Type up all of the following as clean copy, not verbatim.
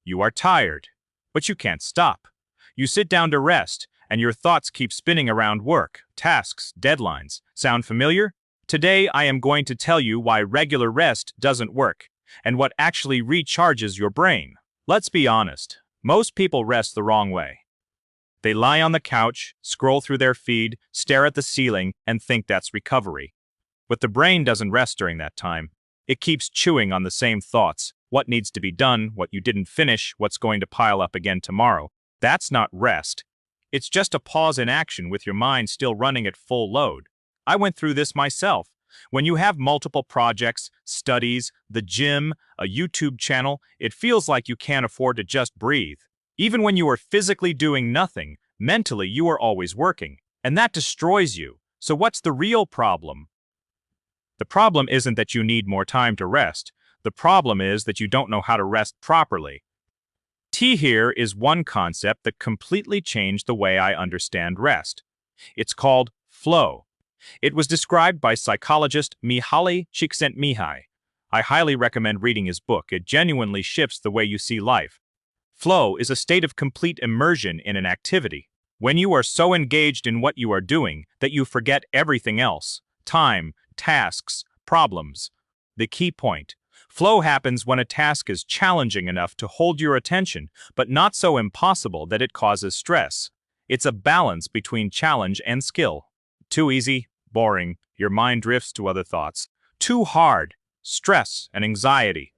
You are tired, but you can't stop. You sit down to rest, and your thoughts keep spinning around work, tasks, deadlines. Sound familiar? Today, I am going to tell you why regular rest doesn't work, and what actually recharges your brain. Let's be honest, most people rest the wrong way. They lie on the couch, scroll through their feed, stare at the ceiling, and think that's recovery. But the brain doesn't rest during that time. It keeps chewing on the same thoughts. What needs to be done, what you didn't finish, what's going to pile up again tomorrow. That's not rest. It's just a pause in action with your mind still running at full load. I went through this myself. When you have multiple projects, studies, the gym, a YouTube channel, it feels like you can't afford to just breathe. Even when you are physically doing nothing, mentally you are always working, and that destroys you. So what's the real problem? The problem isn't that you need more time to rest. The problem is that you don't know how to rest properly. Here is one concept that completely changed the way I understand rest. It's called flow. It was described by psychologist Mihaly Csikszentmihalyi. I highly recommend reading his book. It genuinely shifts the way you see life. Flow is a state of complete immersion in an activity. When you are so engaged in what you are doing that you forget everything else, time, tasks, problems. The key point. Flow happens when a task is challenging enough to hold your attention, but not so impossible that it causes stress. It's a balance between challenge and skill. Too easy, boring, your mind drifts to other thoughts. Too hard, stress and anxiety.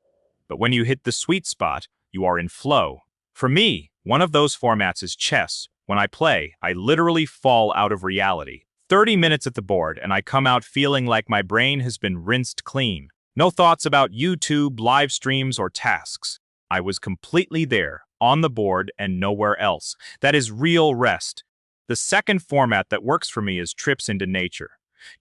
But when you hit the sweet spot, you are in flow. For me, one of those formats is chess. When I play, I literally fall out of reality. 30 minutes at the board and I come out feeling like my brain has been rinsed clean. No thoughts about YouTube, live streams, or tasks. I was completely there, on the board, and nowhere else. That is real rest. The second format that works for me is trips into nature.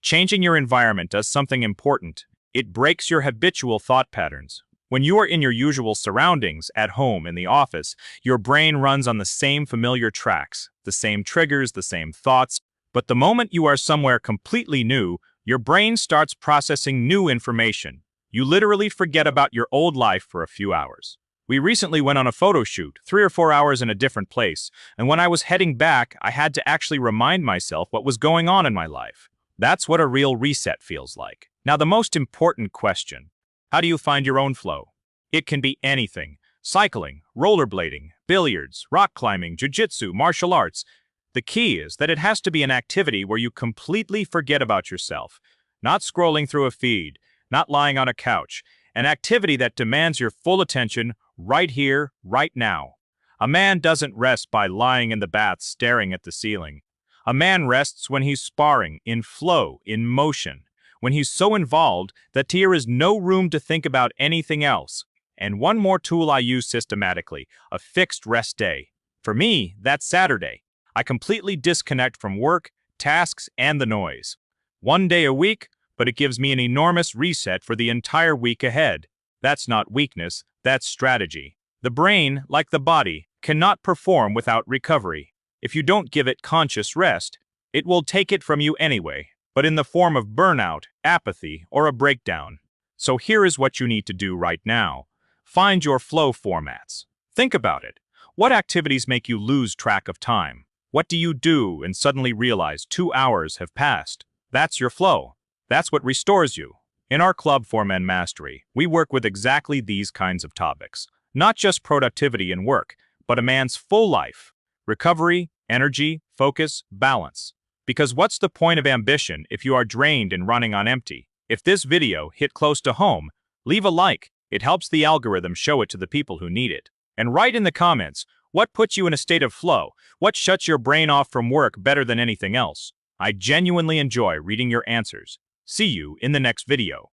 Changing your environment does something important. It breaks your habitual thought patterns. When you are in your usual surroundings, at home, in the office, your brain runs on the same familiar tracks, the same triggers, the same thoughts. But the moment you are somewhere completely new, your brain starts processing new information. You literally forget about your old life for a few hours. We recently went on a photo shoot, 3 or 4 hours in a different place, and when I was heading back, I had to actually remind myself what was going on in my life. That's what a real reset feels like. Now, the most important question: how do you find your own flow? It can be anything: cycling, rollerblading, billiards, rock climbing, jiu-jitsu, martial arts. The key is that it has to be an activity where you completely forget about yourself. Not scrolling through a feed, not lying on a couch. An activity that demands your full attention right here, right now. A man doesn't rest by lying in the bath staring at the ceiling. A man rests when he's sparring, in flow, in motion. When he's so involved that there is no room to think about anything else. And one more tool I use systematically: a fixed rest day. For me, that's Saturday. I completely disconnect from work, tasks, and the noise. 1 day a week, but it gives me an enormous reset for the entire week ahead. That's not weakness, that's strategy. The brain, like the body, cannot perform without recovery. If you don't give it conscious rest, it will take it from you anyway, but in the form of burnout, apathy, or a breakdown. So here is what you need to do right now. Find your flow formats. Think about it. What activities make you lose track of time? What do you do and suddenly realize 2 hours have passed? That's your flow. That's what restores you. In our Club for Men Mastery, we work with exactly these kinds of topics. Not just productivity and work, but a man's full life. Recovery, energy, focus, balance. Because what's the point of ambition if you are drained and running on empty? If this video hit close to home, leave a like. It helps the algorithm show it to the people who need it. And write in the comments, what puts you in a state of flow? What shuts your brain off from work better than anything else? I genuinely enjoy reading your answers. See you in the next video.